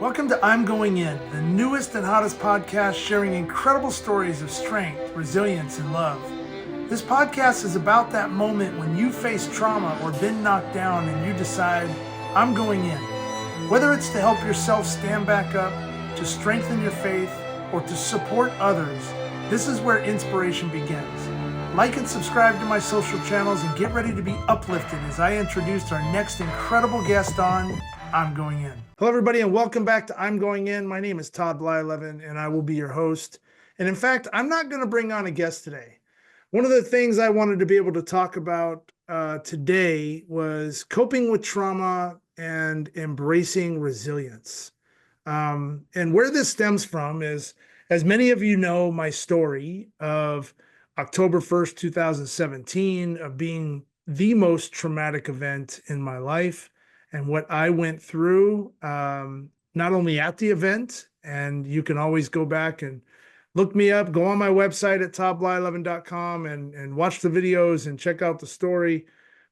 Welcome to I'm Going In, the newest and hottest podcast sharing incredible stories of strength, resilience, and love. This podcast is about that moment when you face trauma or been knocked down and you decide, I'm going in. Whether it's to help yourself stand back up, to strengthen your faith, or to support others, this is where inspiration begins. Like and subscribe to my social channels and get ready to be uplifted as I introduce our next incredible guest on I'm Going In. Hello, everybody, and welcome back to I'm Going In. My name is Todd Blyleven, and I will be your host. And in fact, I'm not going to bring on a guest today. One of the things I wanted to be able to talk about today was coping with trauma and embracing resilience. And where this stems from is, as many of you know, my story of October 1st, 2017, of being the most traumatic event in my life. And what I went through, not only at the event, and you can always go back and look me up, go on my website at toddblyleven.com and watch the videos and check out the story.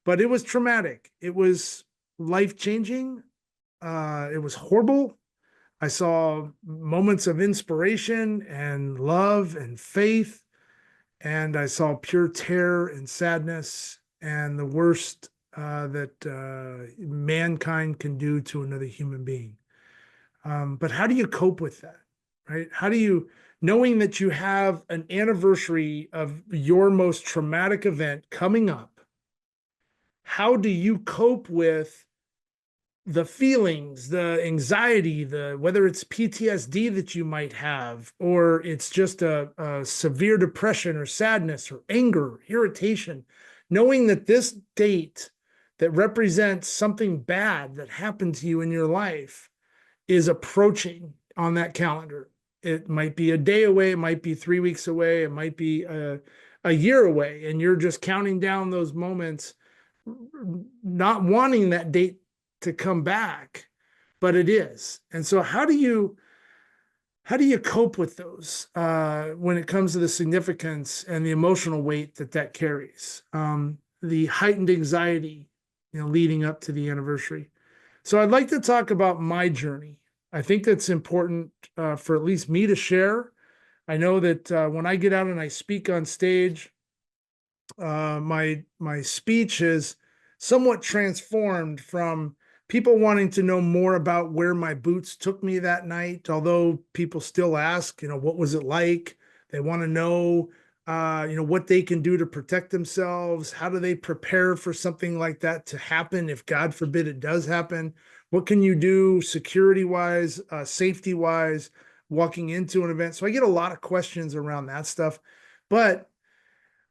But it was traumatic. It was life-changing. It was horrible. I saw moments of inspiration and love and faith. And I saw pure terror and sadness and the worst that mankind can do to another human being. But how do you cope with that, right? How do you, knowing that you have an anniversary of your most traumatic event coming up, how do you cope with the feelings, the anxiety, whether it's PTSD that you might have, or it's just a severe depression or sadness or anger, irritation, knowing that this date that represents something bad that happened to you in your life is approaching on that calendar. It might be a day away, it might be 3 weeks away, it might be a year away, and you're just counting down those moments, not wanting that date to come back, but it is. And so how do you cope with those when it comes to the significance and the emotional weight that carries, the heightened anxiety, leading up to the anniversary? So I'd like to talk about my journey. I think that's important for at least me to share. I know that when I get out and I speak on stage, my speech is somewhat transformed from people wanting to know more about where my boots took me that night, although people still ask, what was it like? They want to know, what they can do to protect themselves. How do they prepare for something like that to happen if, God forbid, it does happen? What can you do security-wise, safety-wise, walking into an event? So I get a lot of questions around that stuff, but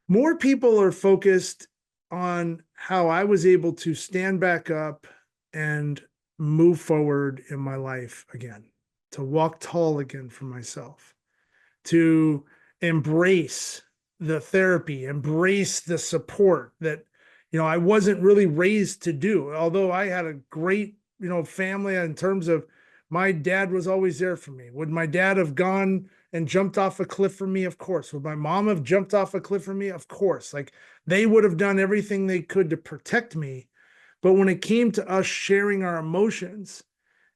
more people are focused on how I was able to stand back up and move forward in my life again, to walk tall again for myself, to embrace the therapy, embrace the support that, I wasn't really raised to do. Although I had a great, family in terms of my dad was always there for me. Would my dad have gone and jumped off a cliff for me? Of course. Would my mom have jumped off a cliff for me? Of course. Like, they would have done everything they could to protect me. But when it came to us sharing our emotions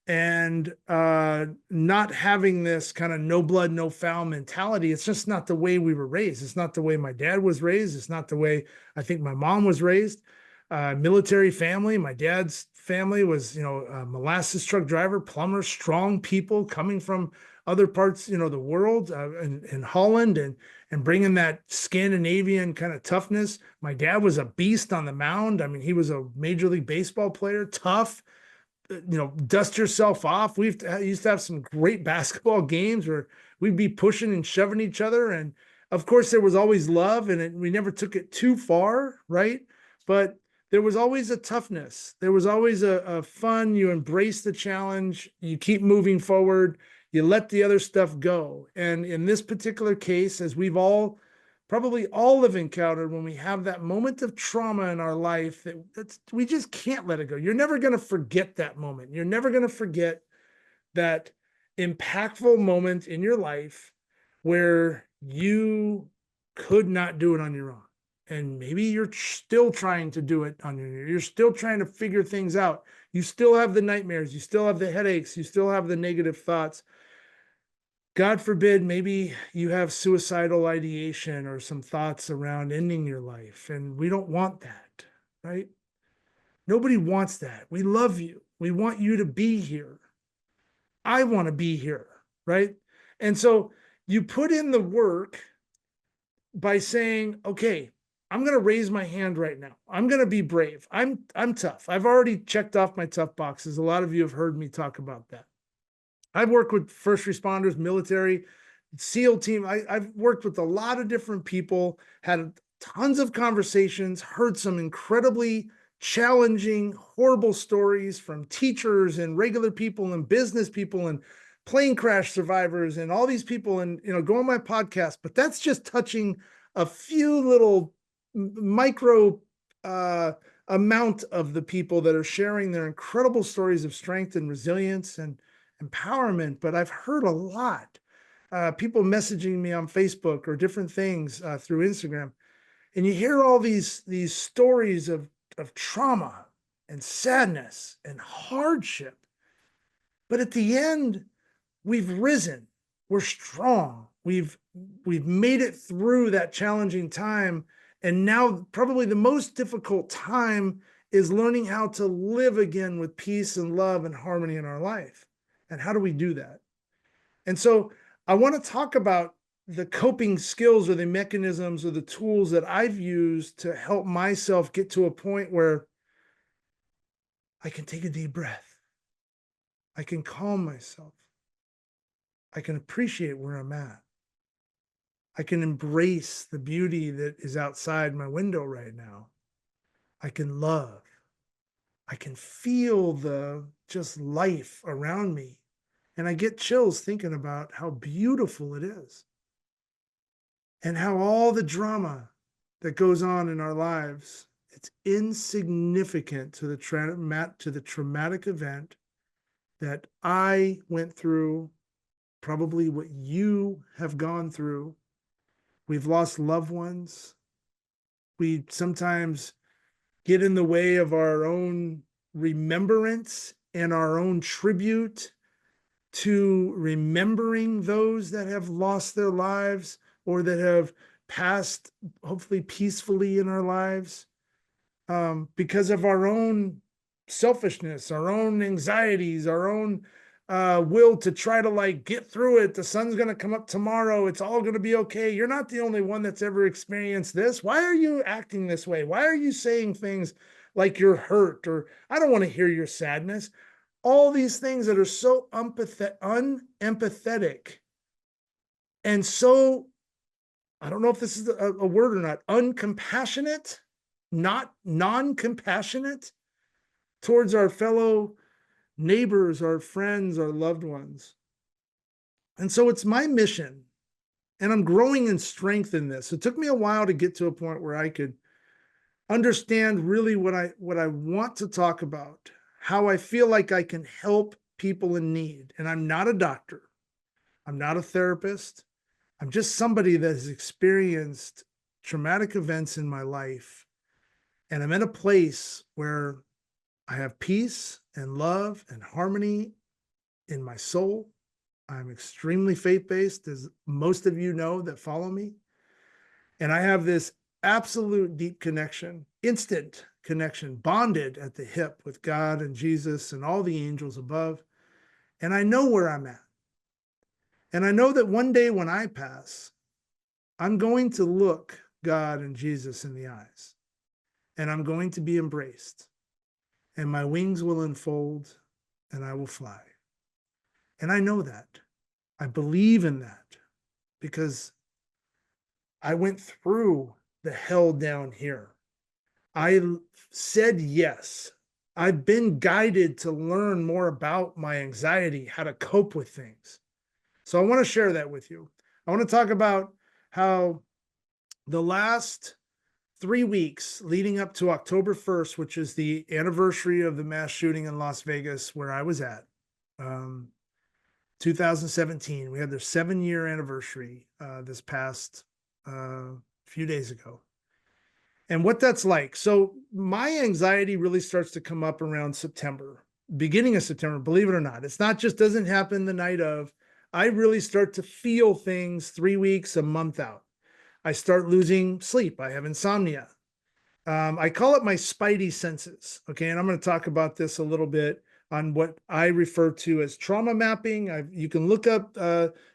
and not having this kind of no blood, no foul mentality, it's just not the way we were raised. It's not the way my dad was raised. It's not the way I think my mom was raised. Military family. My dad's family was, a molasses truck driver, plumber, strong people coming from other parts, the world, in Holland, and bringing that Scandinavian kind of toughness. My dad was a beast on the mound. I mean, he was a Major League Baseball player, tough, dust yourself off. We used to have some great basketball games where we'd be pushing and shoving each other. And of course, there was always love, and we never took it too far, right? But there was always a toughness. There was always a fun. You embrace the challenge. You keep moving forward. You let the other stuff go. And in this particular case, as we've probably all have encountered, when we have that moment of trauma in our life, we just can't let it go. You're never going to forget that moment. You're never going to forget that impactful moment in your life where you could not do it on your own. And maybe you're still trying to do it on your own. You're still trying to figure things out. You still have the nightmares. You still have the headaches. You still have the negative thoughts. God forbid, maybe you have suicidal ideation or some thoughts around ending your life. And we don't want that, right? Nobody wants that. We love you. We want you to be here. I want to be here, right? And so you put in the work by saying, okay, I'm going to raise my hand right now. I'm going to be brave. I'm tough. I've already checked off my tough boxes. A lot of you have heard me talk about that. I've worked with first responders, military, SEAL team. I've worked with a lot of different people, had tons of conversations, heard some incredibly challenging, horrible stories from teachers and regular people and business people and plane crash survivors and all these people, and go on my podcast. But that's just touching a few little micro amount of the people that are sharing their incredible stories of strength and resilience and empowerment. But I've heard a lot. People messaging me on Facebook or different things through Instagram. And you hear all these stories of trauma and sadness and hardship. But at the end, we've risen. We're strong. We've made it through that challenging time. And now probably the most difficult time is learning how to live again with peace and love and harmony in our life. And how do we do that? And so I want to talk about the coping skills or the mechanisms or the tools that I've used to help myself get to a point where I can take a deep breath. I can calm myself. I can appreciate where I'm at. I can embrace the beauty that is outside my window right now. I can love. I can feel the just life around me. And I get chills thinking about how beautiful it is. And how all the drama that goes on in our lives, it's insignificant to the traumatic event that I went through, probably what you have gone through. We've lost loved ones. We sometimes get in the way of our own remembrance and our own tribute to remembering those that have lost their lives or that have passed, hopefully peacefully in our lives, because of our own selfishness, our own anxieties, our own will to try to get through it. The sun's going to come up tomorrow. It's all going to be okay. You're not the only one that's ever experienced this. Why are you acting this way? Why are you saying things like you're hurt or I don't want to hear your sadness? All these things that are so unempathetic and so, I don't know if this is a word or not, uncompassionate, not non-compassionate towards our fellow neighbors, our friends, our loved ones. And so it's my mission, and I'm growing in strength in this. It took me a while to get to a point where I could understand really what I want to talk about, how I feel like I can help people in need. And I'm not a doctor. I'm not a therapist. I'm just somebody that has experienced traumatic events in my life. And I'm in a place where I have peace and love and harmony in my soul. I'm extremely faith-based, as most of you know that follow me. And I have this absolute deep connection, instant connection, bonded at the hip with God and Jesus and all the angels above. And I know where I'm at. And I know that one day when I pass, I'm going to look God and Jesus in the eyes. And I'm going to be embraced. And my wings will unfold and I will fly. And I know that. I believe in that because I went through the hell down here. I said yes. I've been guided to learn more about my anxiety, how to cope with things. So I want to share that with you. I want to talk about how the last 3 weeks leading up to October 1st, which is the anniversary of the mass shooting in Las Vegas, where I was at, 2017, we had their 7-year anniversary this past few days ago. and what that's like. So my anxiety really starts to come up around September, beginning of September, believe it or not. It's not just doesn't happen the night of. I really start to feel things 3 weeks, a month out. I start losing sleep. I have insomnia. I call it my spidey senses. Okay. And I'm going to talk about this a little bit on what I refer to as trauma mapping. You can look up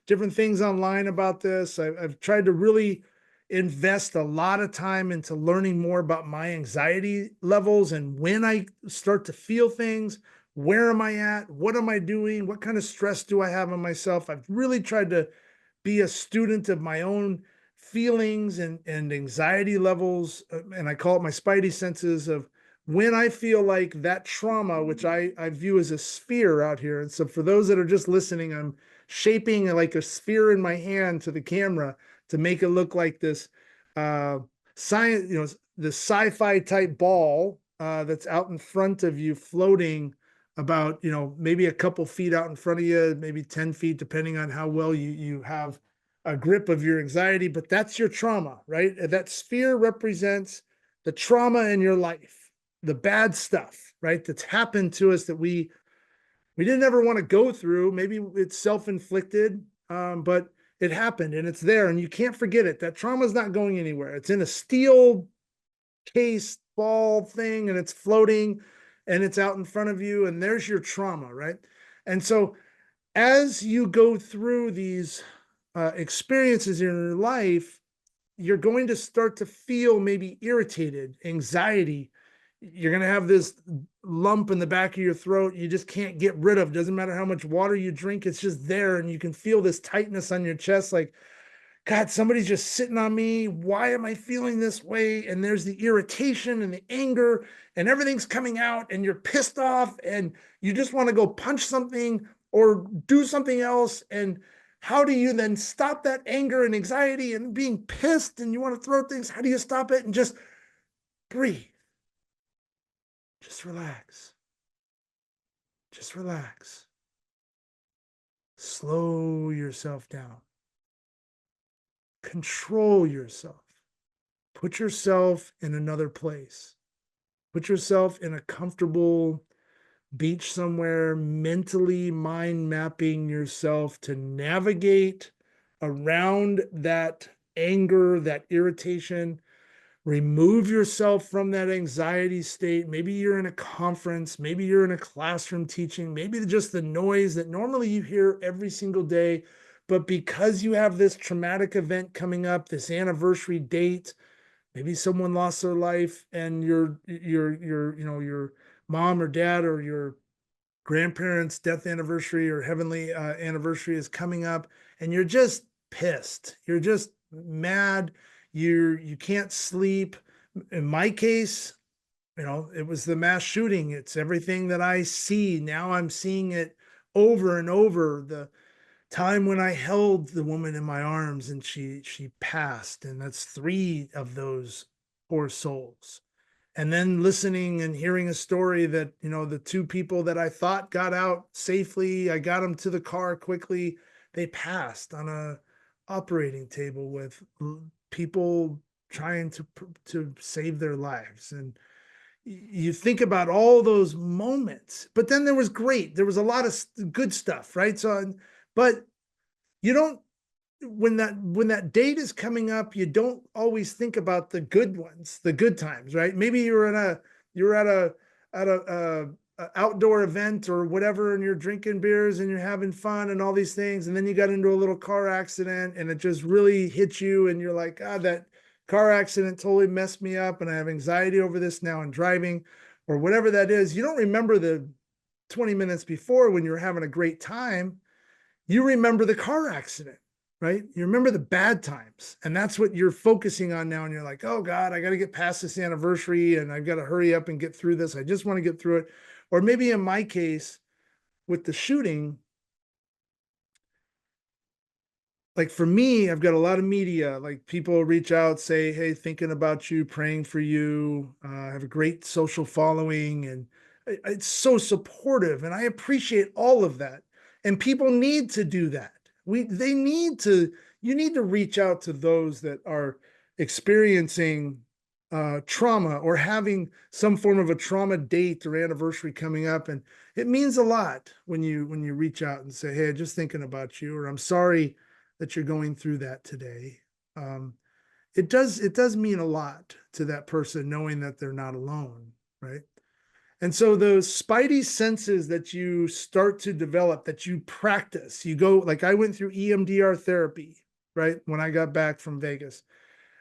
different things online about this. I've tried to really invest a lot of time into learning more about my anxiety levels and when I start to feel things. Where am I at? What am I doing? What kind of stress do I have on myself? I've really tried to be a student of my own feelings and anxiety levels. And I call it my spidey senses of when I feel like that trauma, which I view as a sphere out here. And so for those that are just listening, I'm shaping like a sphere in my hand to the camera to make it look like this science, the sci-fi type ball that's out in front of you floating about, maybe a couple feet out in front of you, maybe 10 feet, depending on how well you have a grip of your anxiety, but that's your trauma, right? That sphere represents the trauma in your life, the bad stuff, right? That's happened to us that we didn't ever want to go through. Maybe it's self-inflicted, but it happened and it's there and you can't forget it. That trauma is not going anywhere. It's in a steel case ball thing and it's floating and it's out in front of you and there's your trauma, right? And so as you go through these experiences in your life, you're going to start to feel maybe irritated, anxiety. You're going to have this lump in the back of your throat you just can't get rid of. Doesn't matter how much water you drink, it's just there. And you can feel this tightness on your chest, like, God, somebody's just sitting on me. Why am I feeling this way? And there's the irritation and the anger, and everything's coming out, and you're pissed off, and you just want to go punch something or do something else. And how do you then stop that anger and anxiety and being pissed and you want to throw things? How do you stop it and just breathe? Just relax. Just relax. Slow yourself down. Control yourself. Put yourself in another place. Put yourself in a comfortable beach somewhere, mentally mind mapping yourself to navigate around that anger, that irritation. Remove yourself from that anxiety state. Maybe you're in a conference, maybe you're in a classroom teaching, maybe just the noise that normally you hear every single day. But because you have this traumatic event coming up, this anniversary date, maybe someone lost their life and your mom or dad or your grandparents' death anniversary or heavenly anniversary is coming up, and you're just pissed. You're just mad. You can't sleep. In my case, it was the mass shooting. It's everything that I see. Now I'm seeing it over and over. The time when I held the woman in my arms and she passed, and that's 3 of those poor souls. And then listening and hearing a story that, the 2 people that I thought got out safely, I got them to the car quickly, they passed on a operating table with people trying to save their lives. And you think about all those moments, but then there was a lot of good stuff, right? So, but you don't, when that date is coming up, you don't always think about the good ones, the good times, right? Maybe you're at a outdoor event or whatever, and you're drinking beers and you're having fun and all these things, and then you got into a little car accident and it just really hit you, and you're like, God, that car accident totally messed me up, and I have anxiety over this now in driving, or whatever that is. You don't remember the 20 minutes before when you were having a great time. You remember the car accident, right? You remember the bad times, and that's what you're focusing on now. And you're like, oh God, I got to get past this anniversary and I've got to hurry up and get through this. I just want to get through it. Or maybe in my case with the shooting, like for me, I've got a lot of media, like people reach out, say, hey, thinking about you, praying for you. I have a great social following, and it's so supportive, and I appreciate all of that. And people need to do that. You need to reach out to those that are experiencing trauma or having some form of a trauma date or anniversary coming up, and it means a lot when you reach out and say, hey, just thinking about you, or I'm sorry that you're going through that today. It does mean a lot to that person knowing that they're not alone, right? And so those spidey senses that you start to develop, that you practice, you go, like I went through EMDR therapy, right? When I got back from Vegas,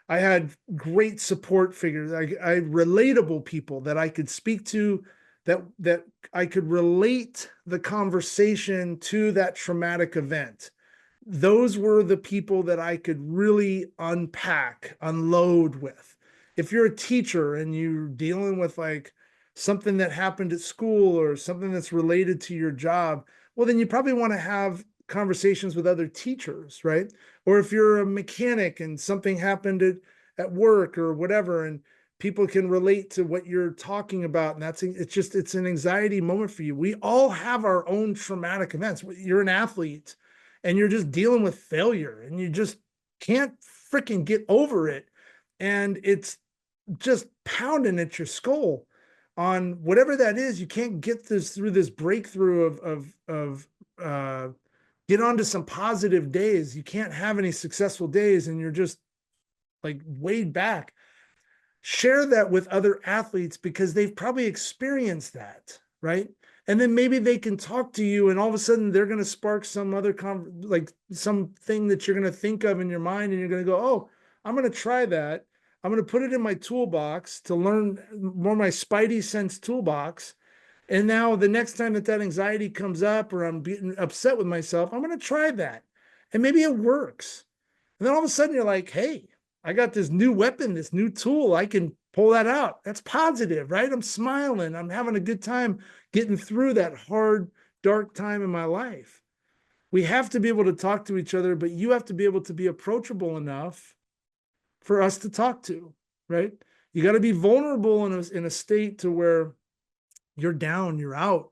I had great support figures. I relatable people that I could speak to, that I could relate the conversation to that traumatic event. Those were the people that I could really unload with. If you're a teacher and you're dealing with like something that happened at school or something that's related to your job, well, then you probably want to have conversations with other teachers, right? Or if you're a mechanic and something happened at work or whatever, and people can relate to what you're talking about, and it's an anxiety moment for you. We all have our own traumatic events. You're an athlete and you're just dealing with failure and you just can't freaking get over it, and it's just pounding at your skull on whatever that is. You can't get this through this breakthrough of get onto some positive days. You can't have any successful days and you're just like weighed back. Share that with other athletes because they've probably experienced that, right? And then maybe they can talk to you and all of a sudden they're going to spark some other like something that you're going to think of in your mind, and you're going to go, oh, I'm going to try that. I'm going to put it in my toolbox to learn more, my spidey sense toolbox. And now the next time that anxiety comes up or I'm getting upset with myself, I'm going to try that. And maybe it works. And then all of a sudden you're like, hey, I got this new weapon, this new tool. I can pull that out. That's positive, right? I'm smiling. I'm having a good time getting through that hard, dark time in my life. We have to be able to talk to each other, but you have to be able to be approachable enough for us to talk to, right? You got to be vulnerable in a state to where you're down, you're out,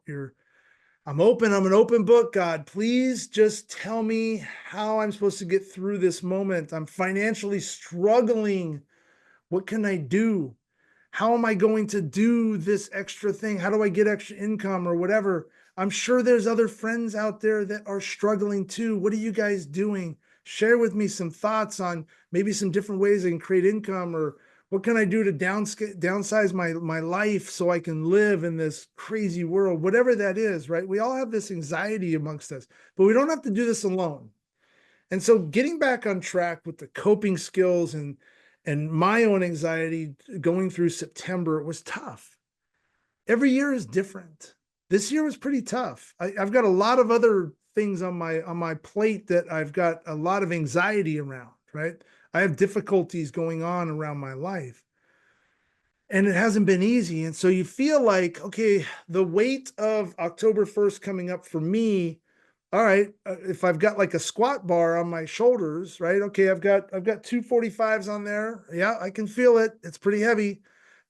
I'm open. I'm an open book, God. Please just tell me how I'm supposed to get through this moment. I'm financially struggling. What can I do? How am I going to do this extra thing? How do I get extra income or whatever? I'm sure there's other friends out there that are struggling too. What are you guys doing? Share with me some thoughts on maybe some different ways I can create income, or what can I do to downsize my life so I can live in this crazy world, whatever that is, right? We all have this anxiety amongst us, but we don't have to do this alone. And so getting back on track with the coping skills and my own anxiety going through September was tough. Every year is different. This year was pretty tough. I've got a lot of other things on my plate that I've got a lot of anxiety around, right? I have difficulties going on around my life, and it hasn't been easy. And so you feel like, okay, the weight of October 1st coming up for me, all right, if I've got like a squat bar on my shoulders, right? Okay, I've got 245s on there. Yeah, I can feel it. It's pretty heavy.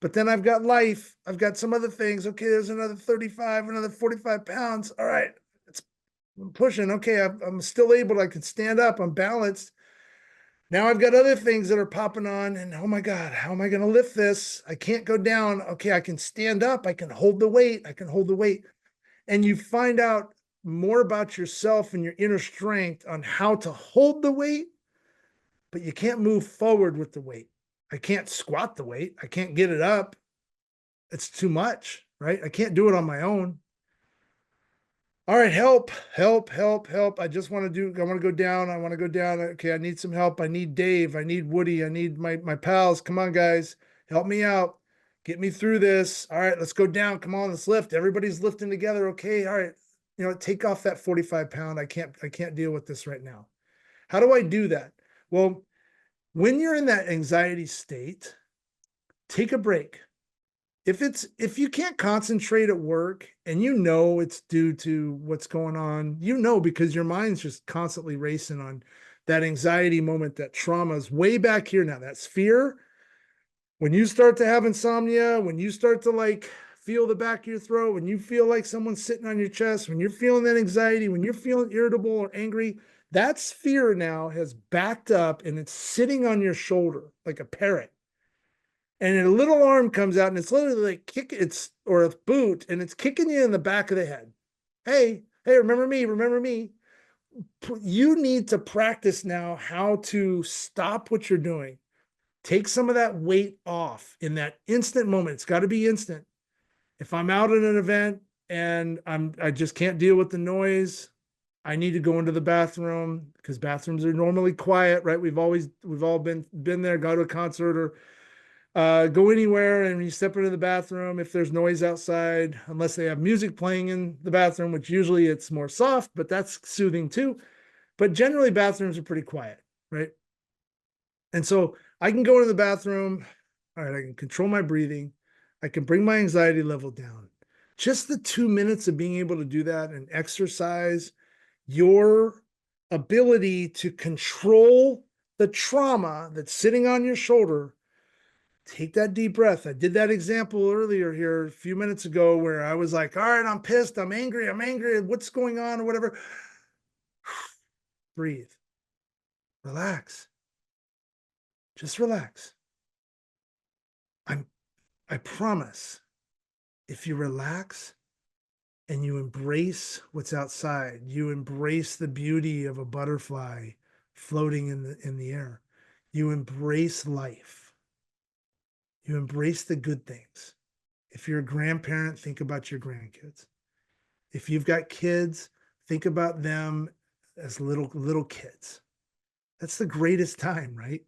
But then I've got life. I've got some other things. Okay, there's another 35, another 45 pounds. All right, I'm pushing. Okay, I'm still able. I can stand up. I'm balanced. Now I've got other things that are popping on, and oh my God, how am I going to lift this? I can't go down. Okay, I can stand up. I can hold the weight. I can hold the weight. And you find out more about yourself and your inner strength on how to hold the weight, but you can't move forward with the weight. I can't squat the weight. I can't get it up. It's too much, right? I can't do it on my own. All right, help. I want to go down. I want to go down. Okay, I need some help. I need Dave. I need Woody. I need my pals. Come on, guys. Help me out. Get me through this. All right, let's go down. Come on, let's lift. Everybody's lifting together. Okay, all right. Take off that 45 pound. I can't deal with this right now. How do I do that? Well, when you're in that anxiety state, take a break. If you can't concentrate at work and it's due to what's going on, because your mind's just constantly racing on that anxiety moment, that trauma is way back here now. That's fear. When you start to have insomnia, when you start to like feel the back of your throat, when you feel like someone's sitting on your chest, when you're feeling that anxiety, when you're feeling irritable or angry, that's fear now has backed up and it's sitting on your shoulder like a parrot. and a little arm comes out and it's literally like or a boot, and it's kicking you in the back of the head. Hey, remember me, remember me. You need to practice now how to stop what you're doing. Take some of that weight off in that instant moment. It's got to be instant. If I'm out at an event and I just can't deal with the noise, I need to go into the bathroom, because bathrooms are normally quiet, right? We've all been there, go to a concert or go anywhere, and you step into the bathroom, if there's noise outside, unless they have music playing in the bathroom, which usually it's more soft, but that's soothing too. But generally bathrooms are pretty quiet, right? And so I can go to the bathroom. All right, I can control my breathing. I can bring my anxiety level down. Just the 2 minutes of being able to do that and exercise your ability to control the trauma that's sitting on your shoulder. Take that deep breath. I did that example earlier here a few minutes ago where I was like, all right, I'm pissed, I'm angry, what's going on or whatever. Breathe. Relax. Just relax. I promise, if you relax and you embrace what's outside, you embrace the beauty of a butterfly floating in the air, you embrace life, you embrace the good things. If you're a grandparent, think about your grandkids. If you've got kids, think about them as little kids. That's the greatest time, right?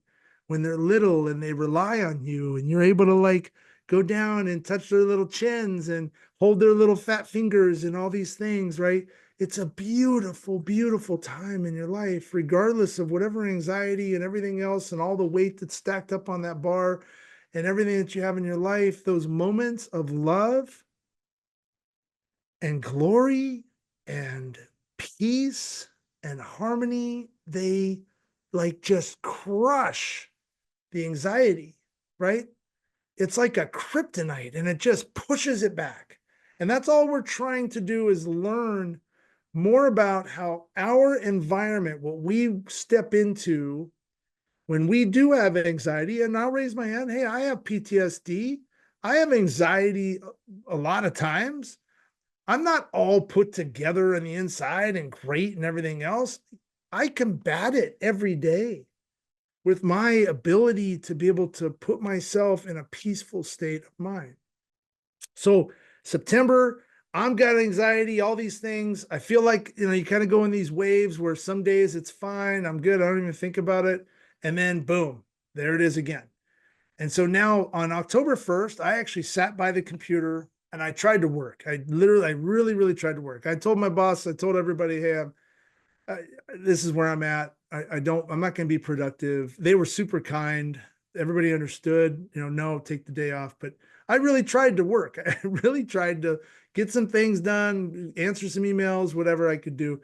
When they're little and they rely on you and you're able to like go down and touch their little chins and hold their little fat fingers and all these things, right? It's a beautiful, beautiful time in your life, regardless of whatever anxiety and everything else and all the weight that's stacked up on that bar and everything that you have in your life. Those moments of love and glory and peace and harmony, they like just crush the anxiety, right? It's like a kryptonite and it just pushes it back. And that's all we're trying to do, is learn more about how our environment, what we step into when we do have anxiety. And I'll raise my hand. Hey, I have PTSD. I have anxiety a lot of times. I'm not all put together on the inside and great and everything else. I combat it every day with my ability to be able to put myself in a peaceful state of mind. So September, I'm got anxiety, all these things. I feel like, you kind of go in these waves where some days it's fine, I'm good, I don't even think about it. And then boom, there it is again. And so now on October 1st, I actually sat by the computer and I tried to work. I really, really tried to work. I told my boss, I told everybody, hey, this is where I'm at. I'm not going to be productive. They were super kind. Everybody understood, no, take the day off. But I really tried to work. I really tried to get some things done, answer some emails, whatever I could do.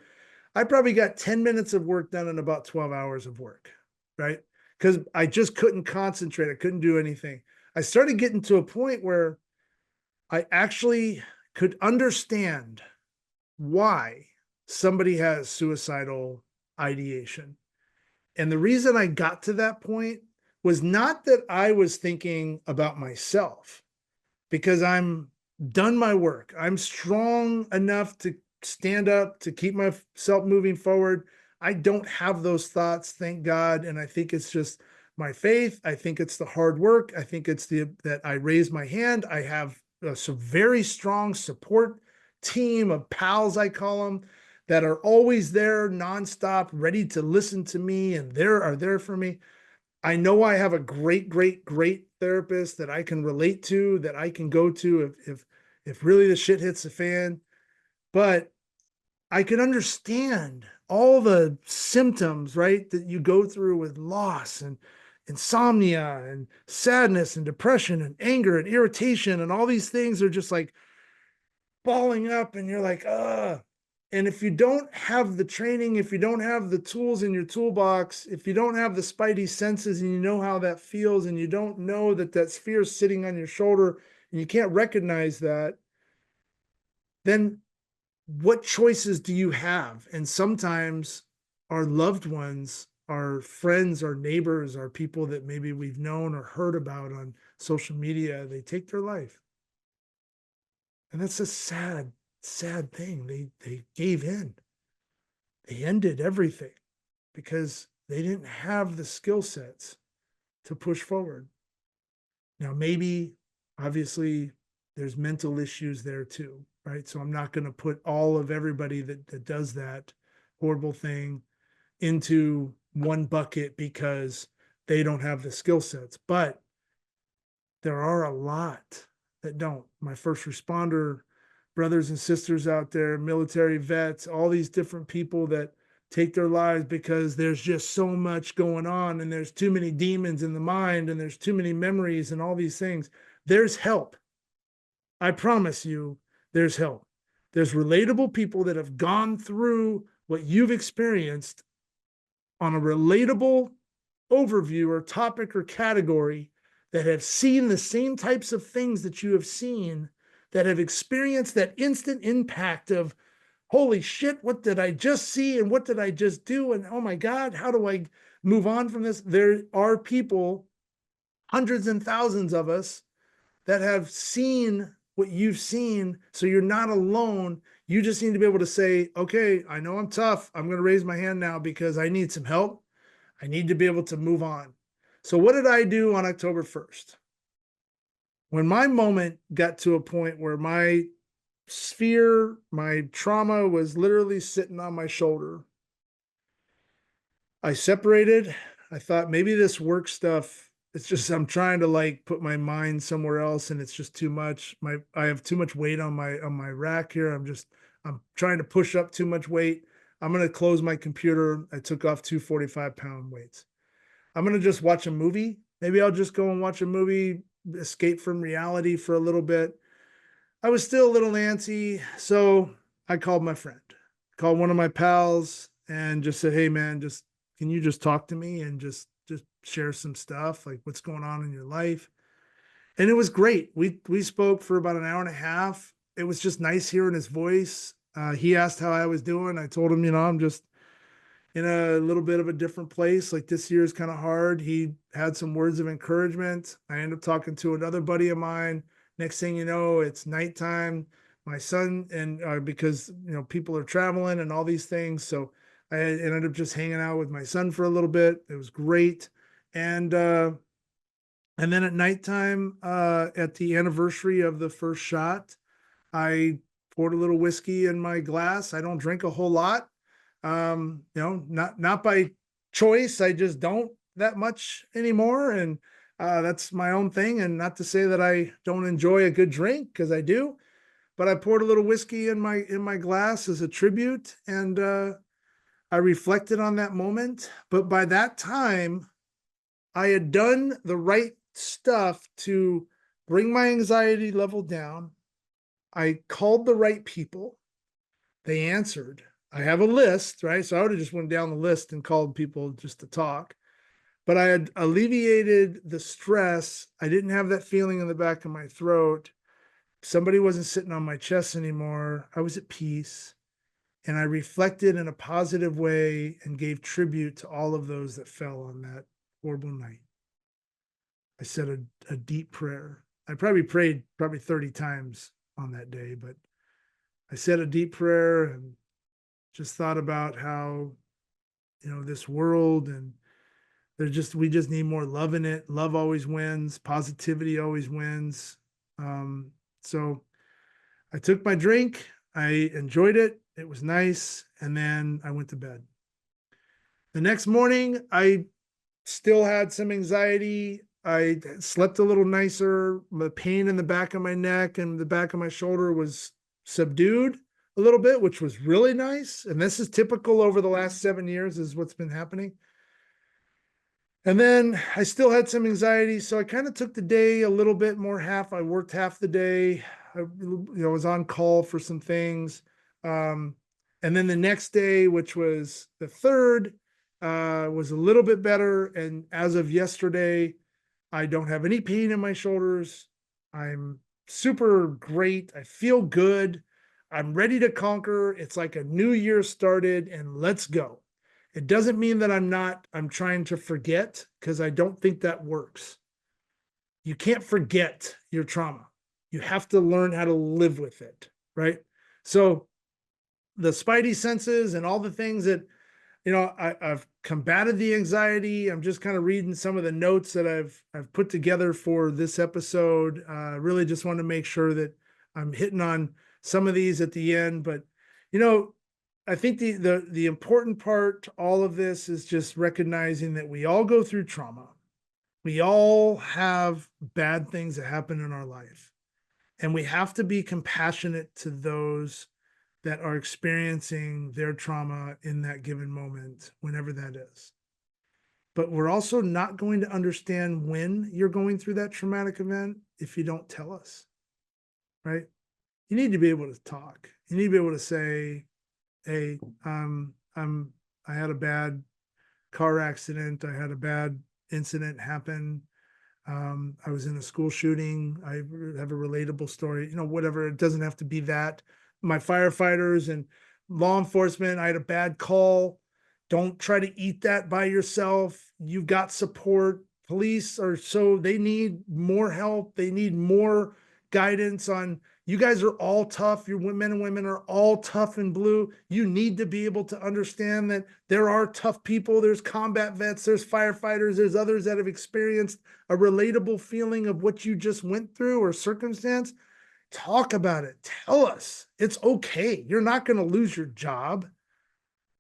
I probably got 10 minutes of work done in about 12 hours of work, right? Because I just couldn't concentrate. I couldn't do anything. I started getting to a point where I actually could understand why somebody has suicidal ideation. And the reason I got to that point was not that I was thinking about myself, because I'm done my work. I'm strong enough to stand up, to keep myself moving forward. I don't have those thoughts, thank God. And I think it's just my faith. I think it's the hard work. I think it's that I raise my hand. I have some very strong support team of pals, I call them, that are always there nonstop, ready to listen to me and are there for me. I know I have a great, great, great therapist that I can relate to, that I can go to if really the shit hits the fan. But I can understand all the symptoms, right, that you go through with loss and insomnia and sadness and depression and anger and irritation, and all these things are just like balling up, and you're like, ugh. And if you don't have the training, if you don't have the tools in your toolbox, if you don't have the spidey senses and you know how that feels, and you don't know that fear is sitting on your shoulder and you can't recognize that, then what choices do you have? And sometimes our loved ones our friends, our neighbors, our people that maybe we've known or heard about on social media, they take their life. And that's a sad, sad thing. They gave in. They ended everything because they didn't have the skill sets to push forward. Now, maybe, obviously, there's mental issues there too, right? So I'm not going to put all of everybody that does that horrible thing into one bucket because they don't have the skill sets. But there are a lot that don't. My first responder brothers and sisters out there, military vets, all these different people that take their lives because there's just so much going on and there's too many demons in the mind and there's too many memories and all these things. There's help. I promise you, there's help. There's relatable people that have gone through what you've experienced on a relatable overview or topic or category, that have seen the same types of things that you have seen, that have experienced that instant impact of, holy shit, what did I just see and what did I just do? And oh my God, how do I move on from this? There are people, hundreds and thousands of us, that have seen what you've seen. So you're not alone. You just need to be able to say, okay, I know I'm tough. I'm going to raise my hand now because I need some help. I need to be able to move on. So what did I do on October 1st? When my moment got to a point where my sphere, my trauma was literally sitting on my shoulder, I separated. I thought maybe this work stuff, it's just, I'm trying to like put my mind somewhere else and it's just too much. I have too much weight on my rack here. I'm trying to push up too much weight. I'm going to close my computer. I took off 2 45-pound weights. I'm going to just watch a movie. Maybe I'll just go and watch a movie, escape from reality for a little bit. I was still a little antsy, so I called my friend, called one of my pals, and just said, "Hey, man, can you just talk to me and just share some stuff, like what's going on in your life?" And it was great. We spoke for about an hour and a half. It was just nice hearing his voice. He asked how I was doing. I told him, I'm just in a little bit of a different place. Like, this year is kind of hard. He had some words of encouragement. I ended up talking to another buddy of mine. Next thing you know, it's nighttime. My son, and because people are traveling and all these things, so I ended up just hanging out with my son for a little bit. It was great, and then at nighttime, at the anniversary of the first shot, I poured a little whiskey in my glass. I don't drink a whole lot. Not by choice. I just don't that much anymore. And that's my own thing. And not to say that I don't enjoy a good drink, because I do, but I poured a little whiskey in my glass as a tribute. And I reflected on that moment. But by that time, I had done the right stuff to bring my anxiety level down. I called the right people. They answered. I have a list, right? So I would have just went down the list and called people just to talk. But I had alleviated the stress. I didn't have that feeling in the back of my throat. Somebody wasn't sitting on my chest anymore. I was at peace. And I reflected in a positive way and gave tribute to all of those that fell on that horrible night. I said a deep prayer. I probably prayed 30 times on that day, but I said a deep prayer and just thought about how, this world, and we just need more love in it. Love always wins. Positivity always wins. So I took my drink. I enjoyed it. It was nice. And then I went to bed. The next morning, I still had some anxiety. I slept a little nicer. The pain in the back of my neck and the back of my shoulder was subdued a little bit, which was really nice. And this is typical over the last 7 years, is what's been happening. And then I still had some anxiety. So I kind of took the day a little bit more half. I worked half the day. I was on call for some things. And then the next day, which was the 3rd, was a little bit better. And as of yesterday, I don't have any pain in my shoulders. I'm super great. I feel good. I'm ready to conquer. It's like a new year started, and let's go. It doesn't mean that I'm trying to forget, because I don't think that works. You can't forget your trauma. You have to learn how to live with it, right? So the spidey senses and all the things that, I've combated the anxiety. I'm just kind of reading some of the notes that I've put together for this episode. Really just want to make sure that I'm hitting on some of these at the end. But, I think the important part to all of this is just recognizing that we all go through trauma. We all have bad things that happen in our life, and we have to be compassionate to those that are experiencing their trauma in that given moment, whenever that is. But we're also not going to understand when you're going through that traumatic event if you don't tell us, right? You need to be able to talk. You need to be able to say, hey, I had a bad car accident. I had a bad incident happen. I was in a school shooting. I have a relatable story, whatever. It doesn't have to be that. My firefighters and law enforcement, I had a bad call. Don't try to eat that by yourself. You've got support. Police they need more help. They need more guidance on, you guys are all tough. Your men and women are all tough in blue. You need to be able to understand that there are tough people. There's combat vets, there's firefighters, there's others that have experienced a relatable feeling of what you just went through or circumstance. Talk about it. Tell us. It's okay. You're not going to lose your job,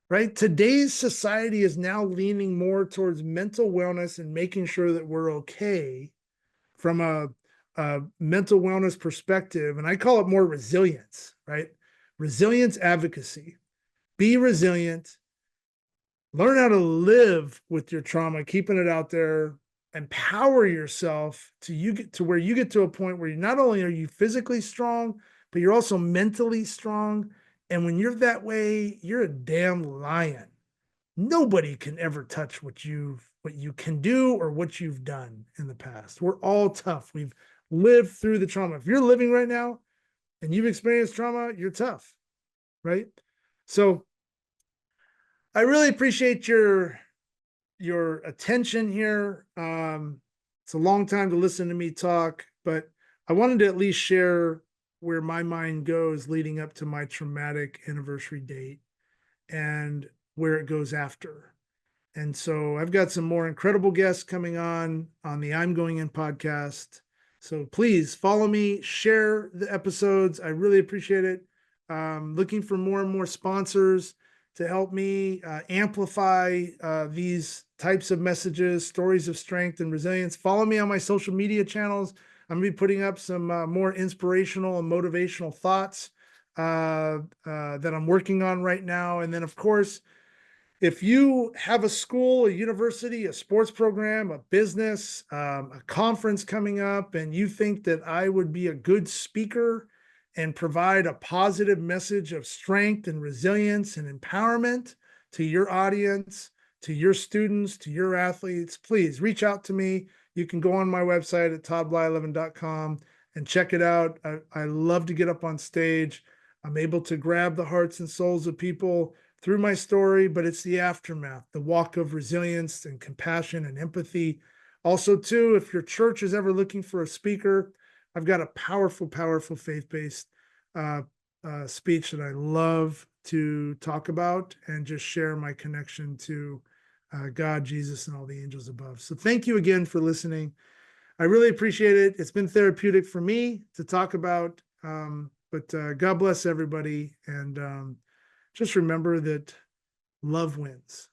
right? Today's society is now leaning more towards mental wellness and making sure that we're okay from a mental wellness perspective. And I call it more resilience, right? Resilience advocacy. Be resilient. Learn how to live with your trauma, keeping it out there. Empower yourself to where you get to a point where not only are you physically strong, but you're also mentally strong. And when you're that way, you're a damn lion. Nobody can ever touch what you can do or what you've done in the past. We're all tough. We've lived through the trauma. If you're living right now and you've experienced trauma, you're tough, right? So I really appreciate your attention here. It's a long time to listen to me talk, but I wanted to at least share where my mind goes leading up to my traumatic anniversary date and where it goes after. And so I've got some more incredible guests coming on the I'm Going In podcast. So please follow me, share the episodes. I really appreciate it. Looking for more and more sponsors to help me amplify these types of messages, stories of strength and resilience. Follow me on my social media channels. I'm going to be putting up some more inspirational and motivational thoughts that I'm working on right now. And then, of course, if you have a school, a university, a sports program, a business, a conference coming up, and you think that I would be a good speaker and provide a positive message of strength and resilience and empowerment to your audience, to your students, to your athletes, please reach out to me. You can go on my website at toddblyleven.com and check it out. I love to get up on stage. I'm able to grab the hearts and souls of people through my story, but it's the aftermath, the walk of resilience and compassion and empathy. Also, too, if your church is ever looking for a speaker, I've got a powerful, powerful faith-based speech that I love to talk about and just share my connection to God, Jesus, and all the angels above. So thank you again for listening. I really appreciate it. It's been therapeutic for me to talk about, but God bless everybody. And just remember that love wins.